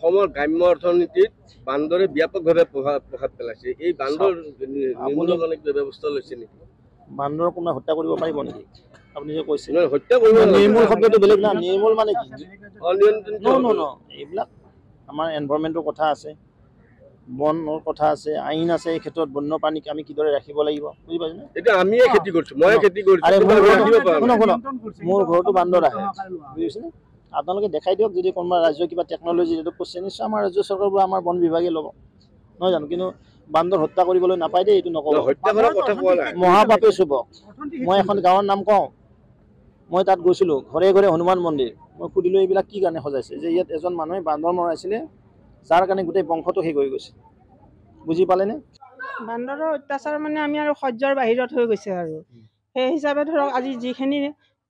অসমৰ গ্ৰাম্য অৰ্থনীতিত বান্দৰে ব্যাপকভাৱে প্ৰভাৱ পেলাইছে। এই বান্দৰ নিৰ্মূলৰ কাৰণে কিবা ব্যৱস্থা লৈছে নেকি? বান্দৰক কোনোবাই হত্যা কৰিব পাৰিব নেকি? আপুনি যে কৈছে হত্যা কৰিব নিৰ্মূল শব্দটো বেলেগ না। নিৰ্মূল মানে কি? অনিয়ন্ত্ৰিত এইবিলাক আমাৰ এনভাইৰনমেণ্টৰ কথা আছে, বনৰ কথা আছে, আইন আছে। এই ক্ষেত্ৰত বন্যপ্ৰাণীক আমি কিদৰে ৰাখিব লাগিব বুজি পাইছেনে? এতিয়া আমিয়ে খেতি কৰিছো, ময়ে খেতি কৰিছো। মোৰ ঘৰতো বান্দৰ আহে বুজিছেনে? আপোনালোকে দেখাই দিয়ক যদি কোনোবা ৰাজ্যৰ কিবা টেকন'লজি এইটো কৈছে নিশ্চয় আমাৰ ৰাজ্য চৰকাৰৰ পৰা আমাৰ বন বিভাগে ল'ব, নহয় জানো? কিন্তু বান্দৰ হত্যা কৰিবলৈ নাপায় দেই, এইটো নকওঁ। হত্যা কৰাৰ কথা কোৱা নাই, মহাপাপে চুবক। মই এখন গাঁৱৰ নাম কওঁ, মই তাত গৈছিলোঁ, ঘৰে ঘৰে হনুমান মন্দিৰ। মই সুধিলোঁ এইবিলাক কি কাৰণে সজাইছে, যে ইয়াত এজন মানুহে বান্দৰ মৰাইছিলে, যাৰ কাৰণে গোটেই বংশটো শেষ হৈ গৈছে। বুজি পালেনে? বান্দৰৰ অত্যাচাৰ মানে আমি আৰু সহ্যৰ বাহিৰত হৈ গৈছে আৰু সেই হিচাপে ধৰক আজি যিখিনি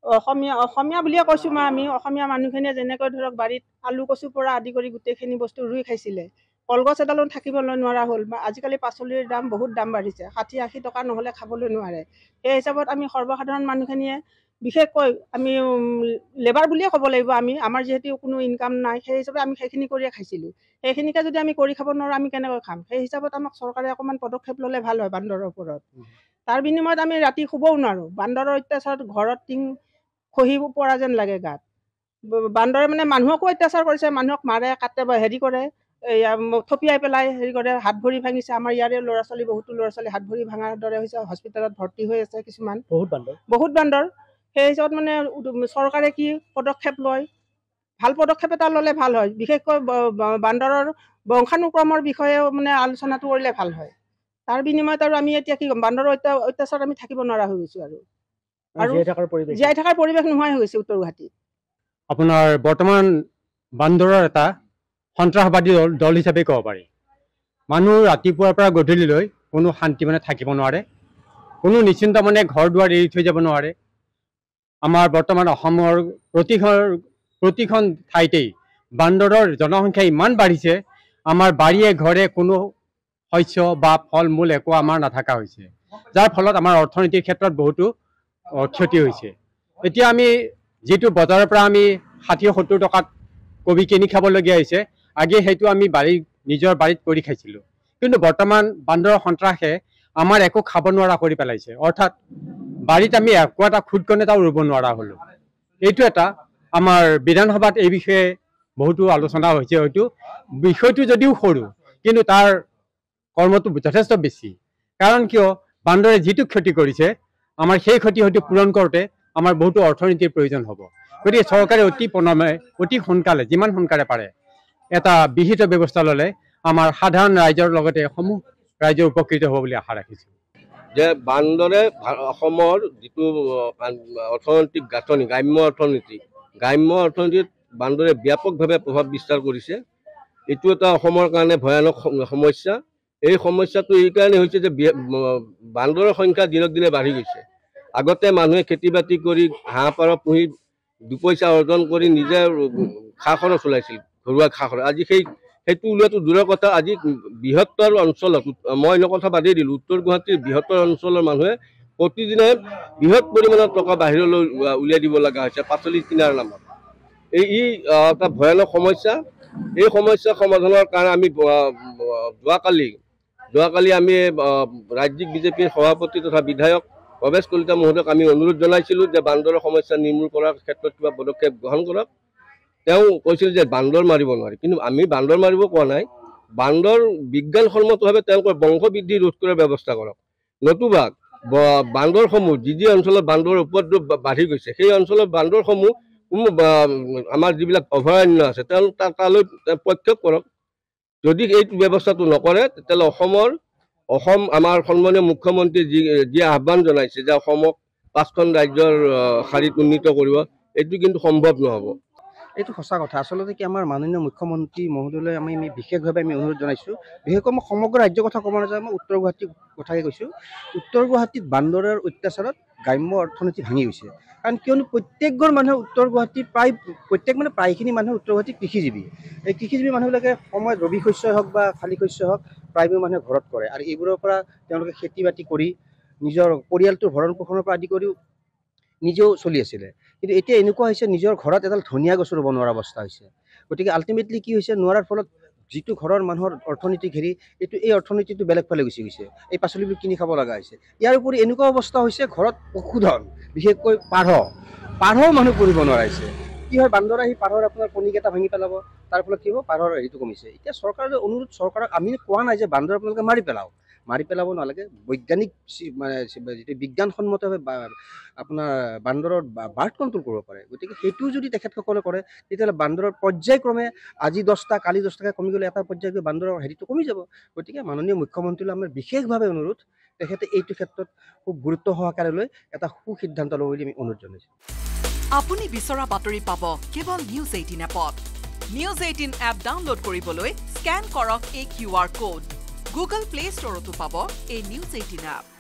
অসমীয়া বুলিয়ে কৈছোঁ আমি অসমীয়া মানুহখিনিয়ে যেনেকৈ ধৰক বাৰীত আলু কচুৰ পৰা আদি কৰি গোটেইখিনি বস্তু ৰুই খাইছিলে, কলগছ এডালো থাকিবলৈ নোৱাৰা হ'ল। আজিকালি পাচলিৰ দাম বহুত দাম বাঢ়িছে, 60-80 টকা নহ'লে খাবলৈ নোৱাৰে। সেই হিচাপত আমি সৰ্বসাধাৰণ মানুহখিনিয়ে বিশেষকৈ আমি লেবাৰ বুলিয়ে ক'ব লাগিব। আমাৰ যিহেতু কোনো ইনকাম নাই, সেই হিচাপে আমি সেইখিনি কৰিয়ে খাইছিলোঁ। সেইখিনিকে যদি আমি কৰি খাব নোৱাৰোঁ আমি কেনেকৈ খাম? সেই হিচাপত আমাক চৰকাৰে অকণমান পদক্ষেপ ল'লে ভাল হয় বান্দৰৰ ওপৰত। তাৰ বিনিময়ত আমি ৰাতি শুবও নোৱাৰোঁ, বান্দৰৰ অত্যাচাৰত ঘৰত টিং খহিব পৰা যেন লাগে গাত। বান্দৰে মানে মানুহকো অত্যাচাৰ কৰিছে, মানুহক মাৰে, কাটে, হেৰি কৰে, থপিয়াই পেলাই হেৰি কৰে, হাত ভৰি ভাঙিছে। আমাৰ ইয়াৰে বহুতো ল'ৰা ছোৱালী হাত ভৰি ভাঙাৰ দৰে হৈছে, হস্পিটেলত ভৰ্তি হৈ আছে কিছুমান। বহুত বান্দৰ। সেই হিচাপত মানে চৰকাৰে কি পদক্ষেপ লয়, ভাল পদক্ষেপ এটা ল'লে ভাল হয়। বিশেষকৈ বান্দৰৰ বংশানুক্ৰমৰ বিষয়ে মানে আলোচনাটো কৰিলে ভাল হয়। তাৰ বিনিময়ত আৰু আমি এতিয়া কি ক'ম, বান্দৰৰ অত্যাচাৰত আমি থাকিব নোৱাৰা হৈ গৈছোঁ আৰু জীয়াই থকাৰ পৰিৱেশ নোহোৱাই হৈ গৈছে উত্তৰ গুৱাহাটীত। আপোনাৰ বৰ্তমান বান্দৰৰ এটা সন্ত্ৰাসবাদী দল হিচাপে ক'ব পাৰি। মানুহ ৰাতিপুৱাৰ পৰা গধূলিলৈ কোনো শান্তি মানে থাকিব নোৱাৰে, কোনো নিশ্চিন্ত মানে ঘৰ দুৱাৰ এৰি থৈ যাব নোৱাৰে। আমাৰ বৰ্তমান অসমৰ প্ৰতিখন ঠাইতেই বান্দৰৰ জনসংখ্যা ইমান বাঢ়িছে, আমাৰ বাৰীয়ে ঘৰে কোনো শস্য বা ফল মূল একো আমাৰ নাথাকা হৈছে, যাৰ ফলত আমাৰ অৰ্থনীতিৰ ক্ষেত্ৰত বহুতো ক্ষতি হৈছে। এতিয়া আমি যিটো বজাৰৰ পৰা আমি 60-70 টকাত কবি কিনি খাবলগীয়া হৈছে, আগে সেইটো আমি নিজৰ বাৰীত কৰি খাইছিলোঁ। কিন্তু বৰ্তমান বান্দৰৰ সন্ত্ৰাসে আমাৰ একো খাব নোৱাৰা কৰি পেলাইছে, অৰ্থাৎ বাৰীত আমি একো এটা খুদকণ এটাও ৰুব নোৱাৰা হ'লোঁ। এইটো এটা আমাৰ বিধানসভাত এই বিষয়ে বহুতো আলোচনা হৈছে। হয়তো বিষয়টো যদিও সৰু, কিন্তু তাৰ কৰ্মটো যথেষ্ট বেছি। কাৰণ কিয়, বান্দৰে যিটো ক্ষতি কৰিছে, আমাৰ সেই ক্ষতি হয়তো পূৰণ কৰোঁতে আমাৰ বহুতো অৰ্থনীতিৰ প্ৰয়োজন হ'ব। গতিকে চৰকাৰে অতি সোনকালে, যিমান সোনকালে পাৰে এটা বিহিত ব্যৱস্থা ল'লে আমাৰ সাধাৰণ ৰাইজৰ লগতে সমূহ ৰাইজৰ উপকৃত হ'ব বুলি আশা ৰাখিছোঁ। যে বান্দৰে অসমৰ যিটো অৰ্থনৈতিক গাঁথনি, গ্ৰাম্য অৰ্থনীতিত বান্দৰে ব্যাপকভাৱে প্ৰভাৱ বিস্তাৰ কৰিছে। এইটো এটা অসমৰ কাৰণে ভয়ানক সমস্যা। এই সমস্যাটো এই কাৰণে হৈছে যে বান্দৰৰ সংখ্যা দিনক দিনে বাঢ়ি গৈছে। আগতে মানুহে খেতি বাতি কৰি হাঁহ পাৰ পুহি দুপইচা অৰ্জন কৰি নিজে খা খৰচ ওলাইছিল, ঘৰুৱা খা খৰচ। আজি সেইটো ওলোৱাটো দূৰৰ কথা। আজি বৃহত্তৰ অঞ্চলত, মই এনে কথা বাদেই দিলোঁ, উত্তৰ গুৱাহাটীৰ বৃহত্তৰ অঞ্চলৰ মানুহে প্ৰতিদিনে বৃহৎ পৰিমাণৰ টকা বাহিৰলৈ উলিয়াই দিব লগা হৈছে পাচলি কিনাৰ নামত। এটা ভয়ানক সমস্যা। এই সমস্যা সমাধানৰ কাৰণে আমি যোৱাকালি আমি ৰাজ্যিক বিজেপিৰ সভাপতি তথা বিধায়ক ভৱেশ কলিতা মহোদয়ক আমি অনুৰোধ জনাইছিলোঁ যে বান্দৰৰ সমস্যা নিৰ্মূল কৰাৰ ক্ষেত্ৰত কিবা পদক্ষেপ গ্ৰহণ কৰক। তেওঁ কৈছিল যে বান্দৰ মাৰিব নোৱাৰি, কিন্তু আমি বান্দৰ মাৰিব কোৱা নাই, বান্দৰ বিজ্ঞানসন্মতভাৱে তেওঁলোকৰ বংশ বৃদ্ধি ৰোধ কৰাৰ ব্যৱস্থা কৰক। নতুবা বান্দৰসমূহ যি অঞ্চলত বান্দৰৰ উপদ্ৰৱ বাঢ়ি গৈছে, সেই অঞ্চলৰ বান্দৰসমূহ আমাৰ যিবিলাক অভয়াৰণ্য আছে তালৈ প্ৰক্ষেপ কৰক। যদি এইটো ব্যৱস্থাটো নকৰে, তেতিয়াহ'লে আমাৰ সন্মানীয় মুখ্যমন্ত্ৰী যি আহ্বান জনাইছে যে অসমক 5খন ৰাজ্যৰ শাৰীত উন্নীত কৰিব, এইটো কিন্তু সম্ভৱ নহ'ব। এইটো সঁচা কথা। আচলতে কি, আমাৰ মাননীয় মুখ্যমন্ত্ৰী মহোদয়লৈ আমি বিশেষভাৱে অনুৰোধ জনাইছোঁ। বিশেষকৈ মই সমগ্ৰ ৰাজ্যৰ কথা ক'ব নাযাওঁ, মই উত্তৰ গুৱাহাটীৰ কথাকে কৈছোঁ। উত্তৰ গুৱাহাটীত বান্দৰৰ অত্যাচাৰত গ্ৰাম্য অৰ্থনীতি ভাঙি গৈছে। কাৰণ কিয়নো প্ৰত্যেকঘৰ মানুহে উত্তৰ গুৱাহাটীত প্ৰায়খিনি মানুহে উত্তৰ গুৱাহাটীত কৃষিজীৱী। এই কৃষিজীৱী মানুহবিলাকে সময়ত ৰবি শস্যই হওক বা শালি শস্যই হওক প্ৰায়বোৰ মানুহে ঘৰত কৰে, আৰু এইবোৰৰ পৰা তেওঁলোকে খেতি বাতি কৰি নিজৰ পৰিয়ালটোৰ ভৰণ পোষণৰ পৰা আদি কৰিও নিজেও চলি আছিলে। কিন্তু এতিয়া এনেকুৱা হৈছে, নিজৰ ঘৰত এডাল ধনিয়া গছো ৰুব নোৱাৰা অৱস্থা হৈছে। গতিকে আল্টিমেটলি কি হৈছে নোৱাৰাৰ ফলত যিটো ঘৰৰ মানুহৰ অৰ্থনীতি ঘেৰি এই অৰ্থনীতিটো বেলেগ ফালে গুচি গৈছে এই পাচলিবোৰ কিনি খাব লগা হৈছে ইয়াৰ উপৰি এনেকুৱা অৱস্থা হৈছে ঘৰত পশুধন বিশেষকৈ পাৰ মানুহ কৰিব নোৱাৰিছে কি হয় বান্দৰ আহি পাৰৰ আপোনাৰ কণীকেইটা ভাঙি পেলাব তাৰ ফলত কি হ'ব পাৰৰ হেৰিটো কমিছে এতিয়া চৰকাৰৰ অনুৰোধ চৰকাৰক আমি কোৱা নাই যে বান্দৰ আপোনালোকে মাৰি পেলাব নালাগে বৈজ্ঞানিক মানে যিটো বিজ্ঞানসন্মতভাৱে আপোনাৰ বান্দৰৰ বাৰ্থ কণ্ট্ৰল কৰিব পাৰে গতিকে সেইটো যদি তেখেতসকলে কৰে তেতিয়াহ'লে বান্দৰৰ পৰ্যায়ক্ৰমে আজি 10টা কালি 10টাকৈ কমি গ'লে এটা পৰ্যায় গৈ বান্দৰৰ হেৰিটো কমি যাব গতিকে মাননীয় মুখ্যমন্ত্ৰীলৈ আমাৰ বিশেষভাৱে অনুৰোধ তেখেতে এইটো ক্ষেত্ৰত খুব গুৰুত্ব সহকাৰে লৈ এটা সুসিদ্ধান্ত ল'ব বুলি আমি অনুৰোধ জনাইছোঁ আপুনি বিচৰা বাতৰি পাব কেৱল নিউজ 18 এপত নিউজ 18 এপ ডাউনলোড কৰিবলৈ স্ক্যান কৰক এই QR কোড গুগল প্লে ষ্টৰতো পাব এই নিউজ 18 এপ